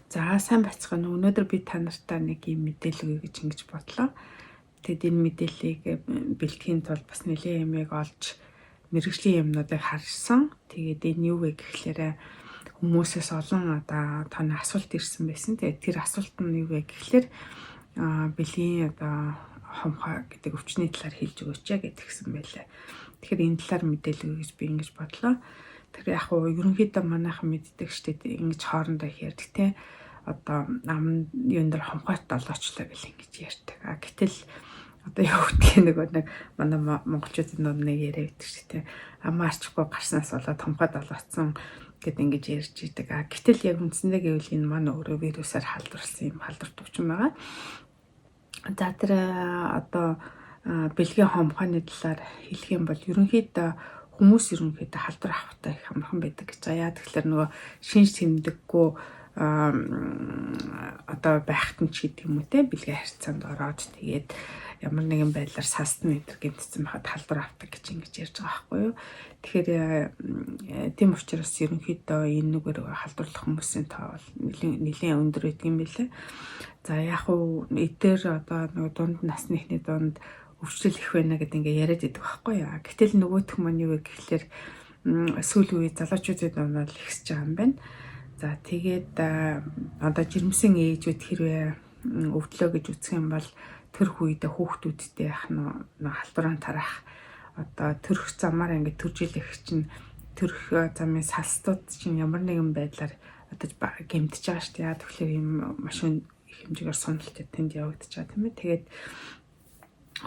За сайн бацхан өнөөдөр би та нартай нэг юм мэдээлэл өгье гэж ингэж бодлоо. Тэгэд энэ мэдээллийг бэлтгэхийн тулд бас нэлээд юмыг олж мэргэжлийн юмнуудыг харсан. Тэгээд энэ юу вэ гэхлээр хүмүүсээс олон одоо таны асуулт ирсэн байсан. Тэгээд тэр асуулт нь юу вэ гэхлээр бэлгийн одоо хомхоо гэдэг өвчний талаар хэлж өгөөч гэдгийгсэн байлаа. Тэгэхээр энэ талаар мэдээлэл өгье гэж би ингэж бодлоо. Тэгэхээр яг уу ерөнхийдөө манайхан мэддэг штеп ингэж хоорондоо ярьдаг те. Одоо ам юун дээр хомхойт олоочлаа гэл ингэж ярьдаг. Гэтэл одоо юу гэдгийг нэг манай монголчуудын нэг яриа байдаг шүү дээ. Амаа арчихгүй гарснаас болоод хомхойт олоцсон гэд ингэж ярьж идэг. Гэтэл яг үндсэндээ гэвэл энэ маань өөрөө вирусаар халдварлсан юм халдварт өвчин байгаа. За тэр одоо бэлгийн хомхойны талаар хэлэх юм бол ерөнхийдөө хүмүүс ерөнхийдөө халдвар авахтай их амархан байдаг гэж байгаа. Тэгэхээр нөгөө шинж тэмдэггүй одоо байхад нь ч гэдэг юм уу те бэлгийн харьцаанд ороод тэгээд ямар нэгэн байдлаар сасна энэ гэмтсэн байхад халдвар авдаг гэж ингэж ярьж байгаа байхгүй юу. Тэгэхээр тийм учраас ерөнхийдөө энэ нүгээр халдварлах хүмүүсийн тоо бол нэлийн өндөр байдаг юм билээ. За яг уу эдгээр одоо нөгөө дунд насныхны дунд өвчлөл их байна гэдэг ингээ яриад идэг байхгүй юу. Гэтэл нөгөөх маань юу вэ гэхэлэр сүүлийн үе залуучуудын дундаа л ихсэж байгаа юм байна. За тэгээд одоо жирэмсэн ээжүүд хэрвээ өвдлөө гэж үзэх юм бол төрх үедээ хүүхдүүдтэй яах нь халдвараа тарах одоо төрх замаар ингээ төржилэх чинь төрх замын салстууд чинь ямар нэгэн байдлаар одоо гэмтэж байгаа шүү дээ. Тэгэхээр ийм машин их хэмжээгээр суналт тэнд явагдаж байгаа тийм ээ. Тэгээд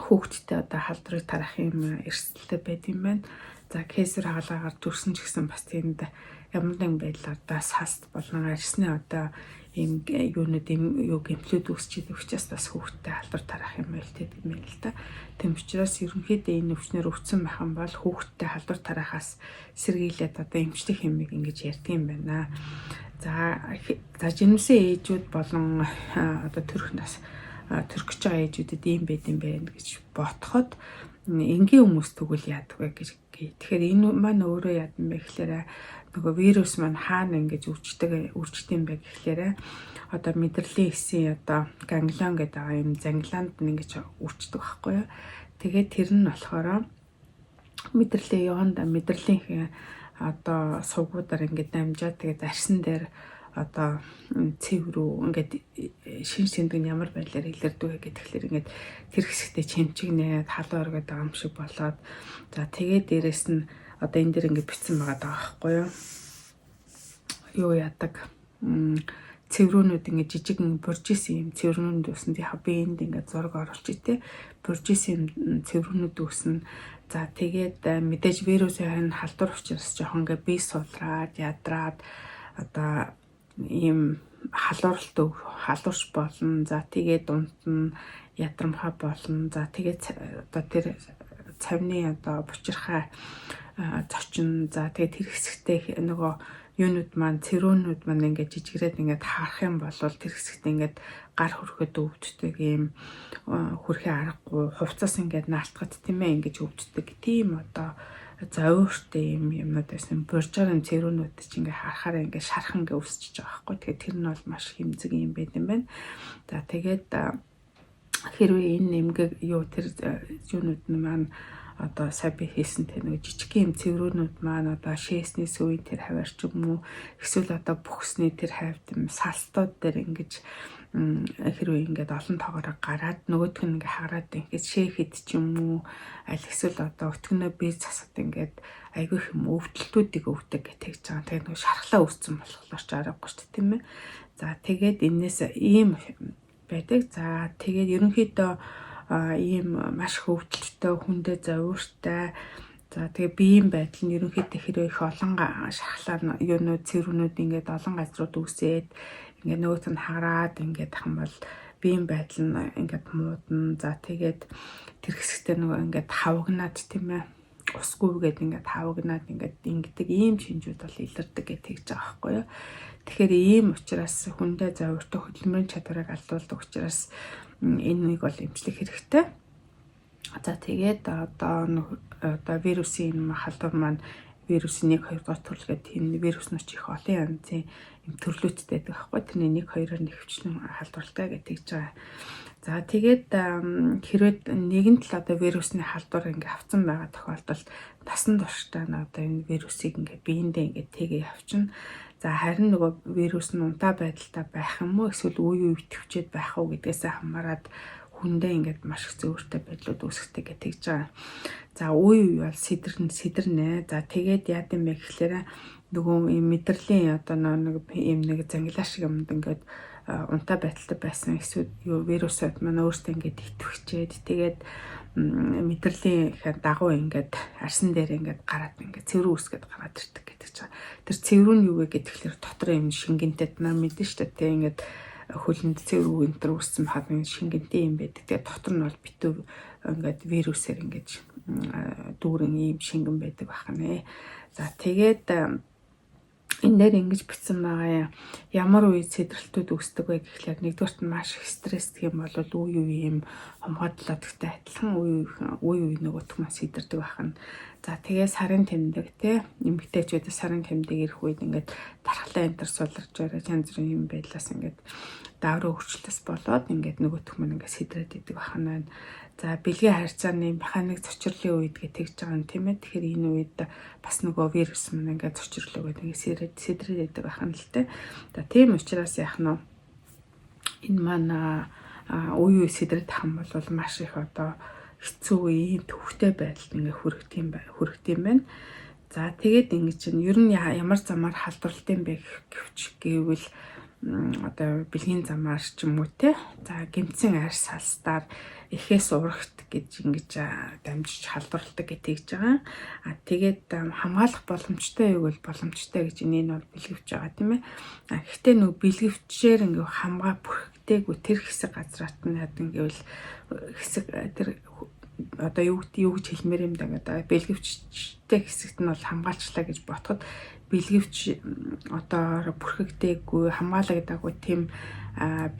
хүүхдтэй одоо халдварыг тарах юм эрсдэлтэй байд юм байна. За кесар хаалгаар төрсөн ч гэсэн бас тэнд ямар нэгэн байдлаар одоо салст болон арьсны одоо ийм юунууд ийм юу гэмтлүүд үүсчихэд учраас бас хүүхдтэй халдвар тарах юм байлтэй юм л да. Тэм учраас ерөнхийдөө энэ өвчнөр өвцөн байх юм бол хүүхдтэй халдвар тарахаас сэргийлээд одоо эмчлэх хэмиг ингэж ярьдаг юм байна. За жирэмсэн ээжүүд болон одоо төрөх нас төрөх гэж байгаа ээжүүдэд ийм байд юм байна гэж ботход энгийн хүмүүс тэгвэл яадаг вэ гэж. Тэгэхээр энэ маань өөрөө яадаг юм бэ гэхээр нөгөө вирус маань хаана ингэж үрждэг юм бэ гэхлээрэ одоо мэдрэлийн эсийн одоо ганглион гэдэг юм занглаанд нь ингэж үрждэг байхгүй юу. Тэгээд тэр нь болохоор мэдрэлийн яванда мэдрэлийн одоо сувгуудаар ингэж дамжаад тэгээд арьсан дээр одоо цэв рүү ингээд шинж тэмдэг нь ямар байдлаар илэрдэг вэ гэхлээр ингээд тэр хэсэгтээ чимчигнээд халуун оргоод байгаа юм шиг болоод за тэгээд дээрэс нь одоо энэ дэр ингээд бичсэн байгаа байхгүй юу. Юу яадаг цэврүүнүүд ингээд жижигэн буржисэн юм цэврүүнүүд үүсэнд яха би энд ингээд зураг оруулж итээ буржисэн цэврүүнүүд үүснэ. За тэгээд мэдээж вирусын халдвар учраас жоохон ингээд бие сулраад ядраад одоо ийм халуурч болно. За тэгээд дунд нь ядрамхай болно. За тэгээд одоо тэр цавны одоо бучирхай зочин. За тэгээд тэр хэсэгтээ нөгөө юунууд маань цэрүүнүүд маань ингээд жижигрээд ингээд харах юм бол тэр хэсэгт ингээд гар хөрөхөд өвддөг ийм хөрхийн аргагүй хувцас ингээд наалтгаад тийм ээ ингэж өвддөг. Тийм одоо зовёртой юмнууд байсан. Буржарын цэрүүнүүд чинь ингээ харахаараа ингээ шархан ингээ өсчихөж байгаа байхгүй. Тэгэхээр тэр нь бол маш хэмзэг юм байт юм байна. За тэгээд хэрвээ энэ эмгэг юу тэр юунууд нь маань одоо сая би хийсэн тэр нэг жижиг юм цэврүүнүүд маань одоо шээсний сүүийн тэр хавар ч юм уу эсвэл одоо бүхсний тэр хавьд юм салстууд дээр ингэж хэрвээ ингээд олон тоогоор гараад нөгөөх нь ингээ хараад ингээд шээхэд ч юм уу аль эсвэл одоо өтгөнөө бие засад ингээд айгүй хэм өвдөлтүүдийг өвдөг гэж тэгж байгаа. Тэгээд нөгөө шархлаа үүссэн болохоор ч аргагүй шүү дээ тийм ээ. За тэгээд энээс ийм байдаг. За тэгээд ерөнхийдөө ийм маш хөвдөлттэй хүндээ зовиртой. За тэгээ биеийн байдал нь ерөнхийдөө хэрвээ их олон шархлаа юунууд цэврүүнүүд ингээд олон газрууд үүсээд ингээд нөгөөт нь хараад ингээд хам бол биеийн байдал нь ингээд муудна. За тэгээд тэр хэсэгтээ нөгөө ингээд хавагнаад тийм ээ усгүйгээд ингээд хавагнаад ингээд ингэдэг ийм шинжүүд бол илэрдэг гэж тэгж байгаа байхгүй юу. Тэгэхээр ийм учраас хүндээ зовиртой хөдөлмөрийн чадварыг алдуулдаг учраас энийг бол эмчлэх хэрэгтэй. За тэгээд одоо вирусын халдвар маань вирусын 1 2 дугаар төрөл гэдэг энэ вирус нь их олон янзын юм төрлөөцтэй байдаг байхгүй. Тэрний 1-2-оор нэвчнэн халдварлалтай гэж тэгж байгаа. За тэгээд хэрвээ нэгэн тал одоо вирусны халдвар ингээ авсан байгаа тохиолдолд насан туршдаа одоо энэ вирусыг ингээ биендээ ингээ тэгээ явчихна. За харин нөгөө вирус нь унтаа байдалтай байх юм уу эсвэл үе үе төвчээд байх уу гэдгээс хамаарат хүндээ ингээд маш их зөөртэй байдлууд үүсгэдэг гэж тэгж байгаа. За үе үе бол сэдэрнэ. За тэгээд яа гэм бэ гэхлээр нөгөө юм мэдрэлийн одоо нэг зангилаа шиг юмд ингээд унтаа байдалтай байсан эсвэл вирусууд маань өөртөө ингээд итгэвчээд тэгээд мэдрэлийн дагуу ингээд арсан дээр ингээд гараад ингээд цэвэр үүсгээд гараад ирдэг гэдэг чинь. Тэр цэвэр нь юу вэ гэхээр дотор юм шингэнтэй нар мэдэн штэ тэг ингээд хөлөнд цэвэр өнтер үүссэн хадны шингэнтэй юм байдаг. Тэгээд дотор нь бол битүү ингээд вирусээр ингээд дүүрэн ийм шингэн байдаг бахна. За тэгээд энэ дээр ингэж бичсэн байгаа юм. Ямар үе сэдрэлтүүд үүсдэг вэ гэхлээр нэгдүгээрт нь маш их стресстэй юм бол үе үе юм хомгоодлоодтай адилхан үе нөгөөх нь сэдэрдэг бахна. За тэгээ сарын тэмдэг те эмэгтэйчүүдээс сарын тэмдэг ирэх үед ингээд тархлаа энтер сулрж байгаа янз бүрийн юм байдлаас ингээд дааврын хөвчлөлтөс болоод ингээд нөгөөх нь ингээд сэдрээд идэг бахна. За бэлгийн харьцааны механик зочирлын үед гэж тэгж байгаа юм тийм ээ. Тэгэхээр энэ үед бас нөгөө вирус маань ингээд зочирлоо гэдэг ингээд сэдрээд идэг бахна л те. За тийм учраас яах нь энэ маань үе сэдрээд хам бол маш их одоо хэцүү ийм төвхтэй байдалд ингээ хүрэх юм байна. За тэгээд ингэ чинь ер нь ямар замаар халдварлалт юм бэ гэвэл одоо бэлгийн замаар ч юм уу те. За гэмтсэн арьс салстаар эхээс урагт гэж ингэж дамжиж халдварладаг гэж тэгж байгаа. Тэгээд хамгаалах боломжтой юу бол боломжтой гэж энэ бол бэлгэвч байгаа тийм ээ. Гэхдээ нөгөө бэлгэвчээр ингээ хамгаа бүрхэгдээгүй тэр хэсэг газраад нь ингээвэл хэсэг тэр одоо юу гэж хэлмээр юм да гэдэг. Бэлгэвчтэй хэсэгт нь бол хамгаалчлаа гэж ботход бэлгэвч одоо бүрхэгдээгүй хамгаалагдаагүй тийм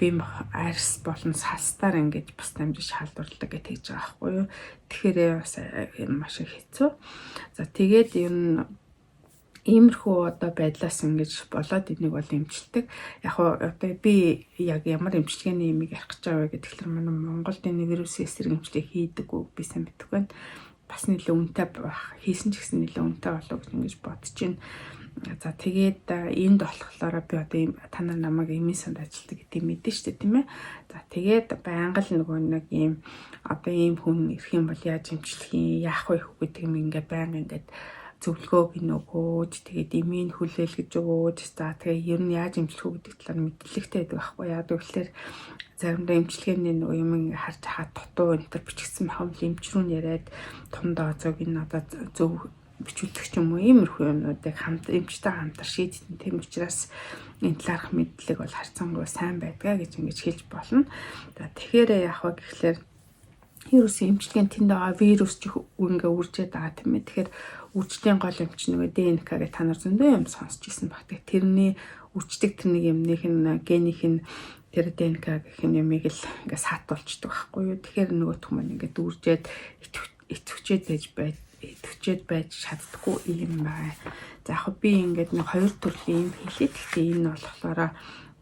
бим арьс болон салстаар ингэж бас дамжиж халдварладаг гэж тэгж байгаа байхгүй юу. Тэгэхээр бас маш их хэцүү. За тэгээд ер нь иймэрхүү одоо байдлаас ингэж болоод энийг бол эмчилдэг. Яг одоо би яг ямар эмчилгээний юмыг ярих гэж байгаа вэ гэхээр манай Монголд энэ вирусын эсрэг эмчилгээ хийдэггүй би сайн мэдгүй байна. Бас нэлээд үнэтэй хийсэн ч гэсэн нэлээд үнэтэй болов гэж ингэж бодож байна. За тэгээд энд болохоор би одоо та нар намайг эмийн санд ажилладаг гэдэг мэдэн шүү дээ тийм ээ. За тэгээд байнга л нөгөө нэг ийм одоо ийм хүн ирэх юм бол яаж эмчлэх юм яах вэ гэдэг юм ингээд байнга ингээд зөвлөгөөг нөгөөж тэгээд эмийн хүлээлгэж өгөөж за тэгээд ер нь яаж эмчлэх үү гэдэг талаар мэдлэгтэй байдаг байхгүй яа гэвэл заримдаа эмчилгээний нөгөө юм харж хаад дутуу энэ төр бичигдсэн хавл эмчрүүн яриад том дооцоог энэ одоо зөв бичүүлдэг ч юм уу иймэрхүү юмнуудыг эмчтэй хамтар шийдтэн тийм учраас энэ талаарх мэдлэг бол харьцангуй сайн байдгаа гэж ингэж хэлж болно. За тэгэхээр яах вэ гэхлээр вирусын эмчилгээнд тэнд байгаа вирус ч ингээ үржээд байгаа тийм ээ. Тэгэхээр үржлийн гол эмч нөгөө ДНК-г та нар зөндөө юм сонсч ирсэн баг. Тэрний үрждэг тэрний юмных нь генийх нь тэр ДНК гэх юмыг л ингээ саатуулчдаг байхгүй юу. Тэгэхээр нөгөөх маань ингээ үржээд итгэвчээд байж чаддаггүй юм байна. За яг би ингээд нэг хоёр төрлийн юм хэлээд гэхдээ энэ болохоор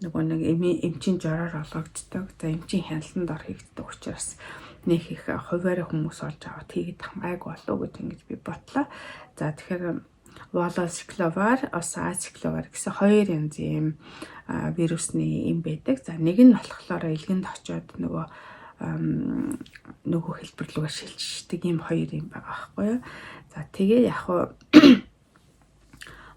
нөгөө нэг эмчийн жороор олгогддог. За эмчийн хяналтанд ор хийгддэг учраас нэг их хуваарь хүмүүс олж аваад хийгээд хамгааг болов гэж ингэж би бодлоо. За тэгэхээр Valociclovir, Acyclovir гэсэн хоёр янзын вирусны юм байдаг. За нэг нь болохоор илгэнд очиод нөгөө хэлбэр рүүгээ шилждэг ийм хоёр юм байгаа байхгүй юу. За тэгээ яг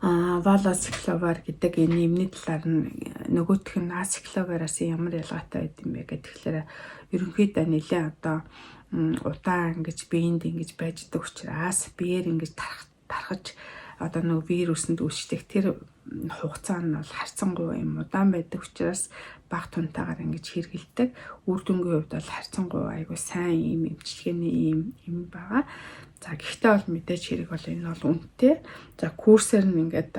Valociclovir гэдэг энэ юмны талаар нь нөгөөх нь Acyclovir-аас ямар ялгаатай байд юм бэ гэхээр ерөнхийдөө нэлээ одоо удаан ингэж биеинд ингэж байж байгаа учраас биеэр ингэж тархаж одоо нөгөө вирусэнд үүсдэг тэр хугацаа нь бол харьцангуй юм удаан байдаг учраас бага тунтаагаар ингэж хэрэгэлдэг. Үр дүнгийн хувьд бол харьцангуй айгүй сайн юм эмчилгээний юм байгаа. За гэхдээ бол мэдээж хэрэг бол энэ бол үнэтэй. За курсээр нь ингээд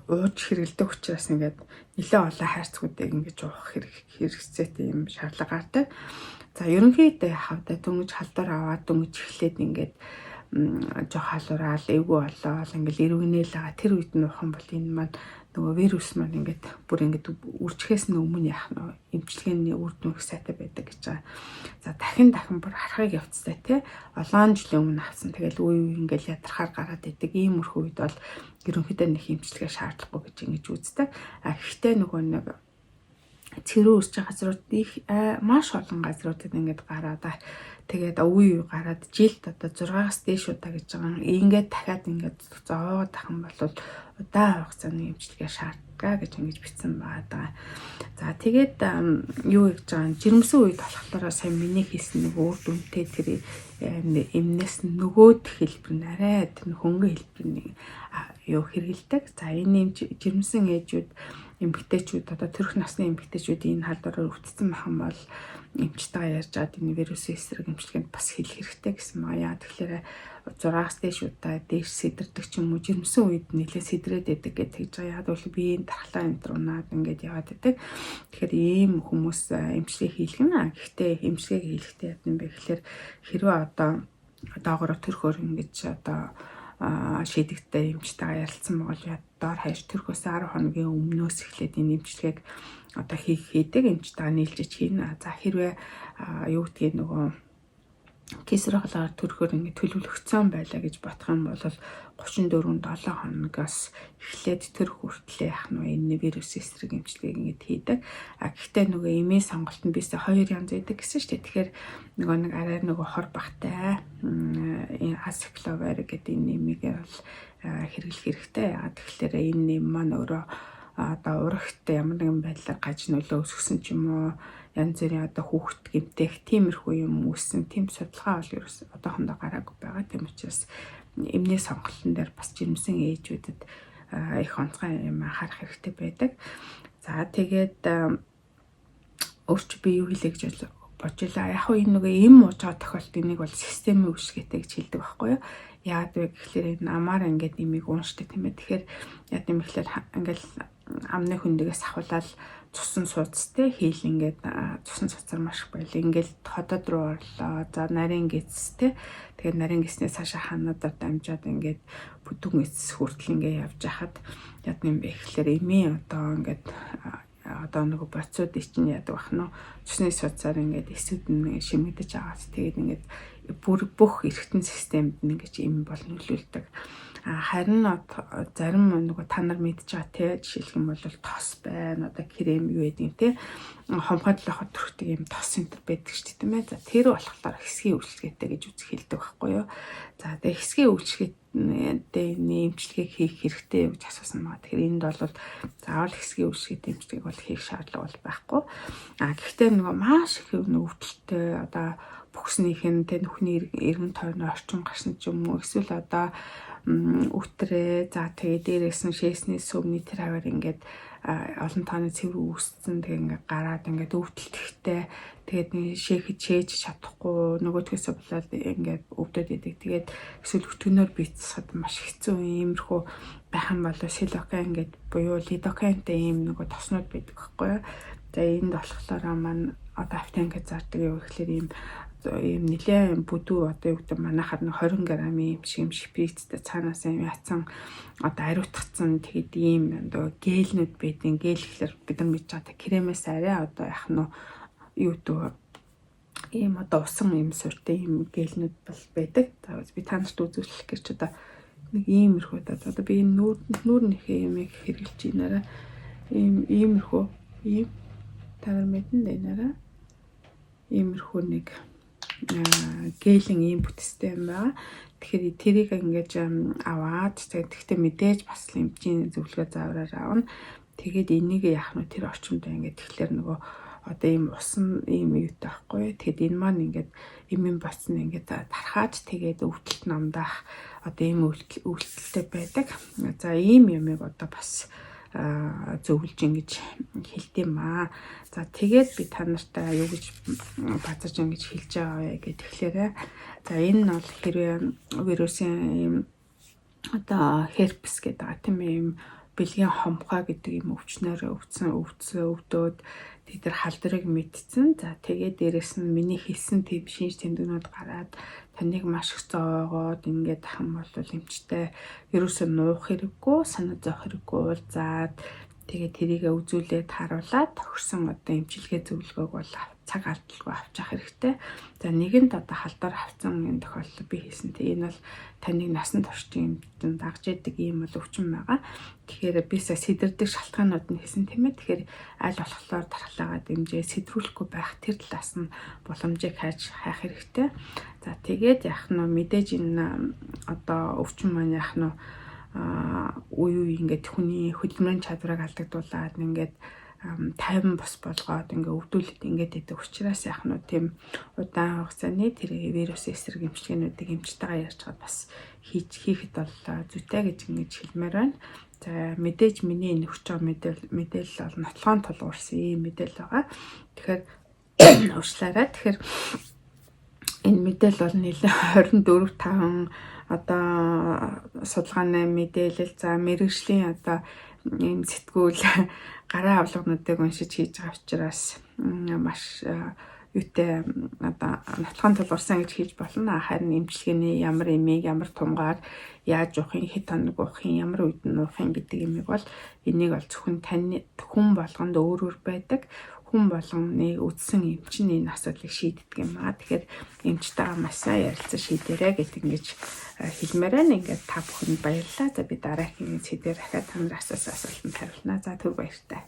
ууж хэрэгэлдэг учраас ингээд нэлээд олон хайрцагуудыг ингэж уух хэрэгцээтэй юм шаардлага гардаг. За ерөнхийдөө хавдаа дөнгөж халдвар аваад дөнгөж эхлээд ингээд жоох халуураад эвгүй болоод ингээл эргэнэл байгаа тэр үед нь уух юм бол энэ маань нөгөө вирус маань ингээд бүр ингээд үржихээс өмнө яах нь эмчилгээний үр дүн их сайтай байдаг гэж байгаа. За дахин бүр харахыг явцтай тий. Олон жилийн өмнө авсан. Тэгэл үе ингээд ядрахаар гараад идэг. Иймэрхүү үед бол ерөнхийдөө нэг эмчилгээ шаардлагагүй гэж ингэж үздэг. Гэхдээ нөгөө нэг цэрүү үрж байгаа газрууд их маш олон газруудад ингээд гараад тэгээд үе гараад жилд одоо 6-аас дээш удаа гэж байгаа. Ингээд дахиад ингээд зовоод ахын бол удаан хугацааны эмчилгээ шаарддаг гэж ингэж бичсэн байгаа. За тэгээд юу гэж байгаа жирэмсэн үед болохоор сая миний хийсэн нэг өөр дүнтэй тэр эмнээс нөгөөд хэлбэр нь арай тэр хөнгөн хэлбэр юу хэрэгэлдэг. За энэ жирэмсэн ээжүүд эмэгтэйчүүд одоо төрөх насны эмэгтэйчүүд энэ халдвараар өвдсөн махан бол эмчтэйгээ ярьж аваад энэ вирусын эсрэг эмчилгээнд бас хэлэх хэрэгтэй гэсэн маа. Яа тэгэхээр 6-аас дээш удаа дээш сэдэрдэг ч юм уу жирэмсэн үед нэлээд сэдрээд байдаг гэж тэгж байгаа. Яг бол биеийн дархлаа энэ унаад ингээд яваад байдаг. Тэгэхээр ийм хүмүүс эмчилгээ хийх нь гэхдээ эмчилгээ хийхдээ яд юм бэ гэхээр хэрвээ одоо доогоороо төрхөөр ингэж одоо шийдэгтэй эмчтэйгээ ярилцсан бол доор хаяж төрхөөс 10 хоногийн өмнөөс эхлээд энэ эмчилгээг одоо хийдэг эмчтэйгээ нийлжиж хийнэ. За хэрвээ юу гэдгийг нөгөө кесархлаар төрхөөр ингэ төлөвлөгдсөн байлаа гэж бодох юм бол 34-7 хоногоос эхлээд төрөх хүртлээр яах нь энэ вирус эсрэг эмчилгээг ингэ хийдэг. Гэхдээ нөгөө эмийн сонголт нь бисээ 2 янз байдаг гэсэн шүү дээ. Тэгэхээр нөгөө нэг арай нөгөө хор багтай энэ асикловер гэдэг энэ нэмийг бол хэрэглэх хэрэгтэй. Яагаад тэгэхээр энэ нэм маань өөрөө одоо урагт ямар нэгэн байдлаар гаж нөлөө өсгсөн ч юм уу янз бүрийн одоо хүүхэд гэмтэх тиймэрхүү юм үүссэн тийм судалгаа бол ерөөс одоохондоо гараагүй байгаа. Тийм учраас эмнээ сонголтын дээр бас жирэмсэн ээжүүдэд их онцгой юм харах хэрэгтэй байдаг. За тэгээд өөрч би юу хэлээ гэж бодлоо. Яг нь нөгөө эм ууж байгаа тохиолдолд энийг бол системийн үүсгэтэй гэж хэлдэг байхгүй юу? Яагаад вэ гэхээр энэ амаар ингээд имийг ууншдаг тийм ээ. Тэгэхээр яа гэм ихлээр ингээл амны хөндөгөөс ахуулаад цусан суудстэй хийл ингээд цусан цуцар маш байл ингээд хотод руу орлоо. За нарийн гэцтэй. Тэгээд нарийн гэснээс цаашаа ханадаар дамжаад ингээд бүдүүн эцэс хүртэл ингээд явж хахад яа гэм бэ гэхээр эмийн одоо ингээд одоо нөгөө боцууд чинь яадаг бахна цусны судсаар ингээд эсүүд нь шимэгдэж байгаас тэгээд ингээд бүх эргэтэн системд ингээд юм бол нөлөөлдөг. Харин зарим нөгөө та нар мэдж байгаа те жишээлх юм бол тос байна одоо крем юу гэдэг юм те хомхоод л хот төрхтэй юм тос энэ байдаг шүү дээ тийм ээ. За тэр болохоор хэсгийн үйлчлэгээтэй гэж үзэх хэлдэг байхгүй юу. За тэгээ хэсгийн үйлчлэгээтэй нэмчлэгийг хийх хэрэгтэй гэж асуусан байгаа. Тэгэхээр энд бол заавал хэсгийн үйлчлэгээтэй нэмчлэгийг бол хийх шаардлага бол байхгүй. Гэхдээ нөгөө маш их өвдөлттэй одоо бүхснийх нь тэ нүхний эргэн тойрны орчин гарсан ч юм уу эсвэл одоо өтрээ за тэгээ дээрээс нь шээсний сүмний тэр хавар ингээд олон тооны цэвэр үүссэн тэгээ ингээд гараад ингээд өвдөлттэй тэгээд шээхэд шээж чадахгүй нөгөөдгөөсөө болоод ингээд өвдөд идэг тэгээд эсвэл өтгөнөөр бицсад маш хэцүү иймэрхүү байх юм бол силокаин ингээд буюу лидокаинтай ийм нөгөө тоснууд байдаг байхгүй юу. За энд болохоор маань одоо автанг зардаг юу гэхэлэр ийм нэлээд бүдүү одоо юу гэдэг манайхаар 20 г-ийн юм шиг шприцтэй цаанаас юм яцсан одоо ариутгацсан тэгэд ийм одоо гээлнүүд байдیں۔ Гээл гэхэлэр бид нар мэдж байгаа кремээс арай одоо яах нь юу гэдэг ийм одоо усан юм сууртай ийм гээлнүүд бол байдаг. За би та нарт үзүүлэх гэж одоо нэг иймэрхүү одоо би энэ нүүрнийхээ юмыг хэрэгжилж ийнараа иймэрхүү ийм та нар мэдэн дэнараа иймэрхүү нэг гээлэн ийм бүтцтэй юм байна. Тэгэхээр тэрийг ингэж аваад тэгэхдээ мэдээж бас эмчийн зөвлөгөө заавраар авна. Тэгээд энийг яах нь тэр орчимдөө ингэж тэгэхээр нөгөө одоо ийм усан ийм юутай байхгүй. Тэгэд энэ маань ингэж эмийн боцсон ингэж тархаад тэгээд өвдөлт намдаах одоо ийм өвдөлттэй байдаг. За ийм юмыг одоо бас зөвлөж ингэж хэлдэм аа. За тэгээд би та нартай юу гэж базарч ингэж хэлж байгаа вэ гэхээр за энэ нь бол хэрвээ вирусын юм одоо herpes гэдэг тийм юм бэлгийн хомхоо гэдэг юм өвчнөр өвдөөд Тэд нар халдварыг мэдсэн. За тэгээд дээрэс нь миний хэлсэн тийм шинж тэмдгэнүүд гараад таныг маш их зоогоод ингээд ахын бол эмчтэй ерөөсөө нуух хэрэггүй, санаа зовох хэрэггүй уулзаад тэгээд тэрийгэ үзүүлээд харуулаад тохирсон одоо эмчилгээ зөвлөгөөг бол цаг алдалгүй авч явах хэрэгтэй. За нэгэнд одоо халдвар авсан энэ тохиолдолд би хэлсэнтэй энэ бол таныг насан туршийн эмчтэн дагж яадаг юм бол өвчин байгаа. Тэгэхээр би сэтэрдэг шалтгаанууд нь хэлсэн тийм ээ. Тэгэхээр аль болохоор дархлаагаа дэмжээ сэтрүүлэхгүй байх тэр талаас нь боломжийг хайх хэрэгтэй. За тэгээд яах нь мэдээж энэ одоо өвчин маань яах нь үе ингээд хүний хөдөлмөрийн чадварыг алдагдуулаад ингээд тайван бос болгоод ингээ өвдүүлэлт ингээд идэг учраас яах нь тийм удаан хугацааны тэр вирус эсрэг эмчилгээнүүдийг эмчтэйгээ ярьж чад бас хийхэд бол зүйтэй гэж ингэж хэлмээр байна. За мэдээж миний энэ өгч байгаа мэдээлэл бол нотлохоон тулгуурсан ийм мэдээлэл байгаа. Тэгэхээр уучлаарай. Тэгэхээр энэ мэдээлэл бол нэлээд 24/5 одоо судалгааны мэдээлэл за мэрэгжлийн одоо ийм сэтгүүл гараа авлагнуудыг уншиж хийж байгаа учраас маш юутай одоо нотлохын тулгуурсан гэж хийж болно. Харин эмчилгээний ямар эмийг ямар тунгаар яаж уухын, хэд хоног уухын, ямар үед нь уухын гэдэг юмыг бол энийг бол зөвхөн таны хүн болгонд өөр байдаг. Хүн болгоны үдсэн эмч нь энэ асуудлыг шийддэг юм аа. Тэгэхээр эмчтэйгээ маш сайн ярилцаж шийдээрэй гэдэг ингэж хэлмээр байна. Ингээд та бүхэнд баярлалаа. За би дараагийн сэдвээр дахиад та нар асуусан асуултанд хариулнаа. За түр баяртай.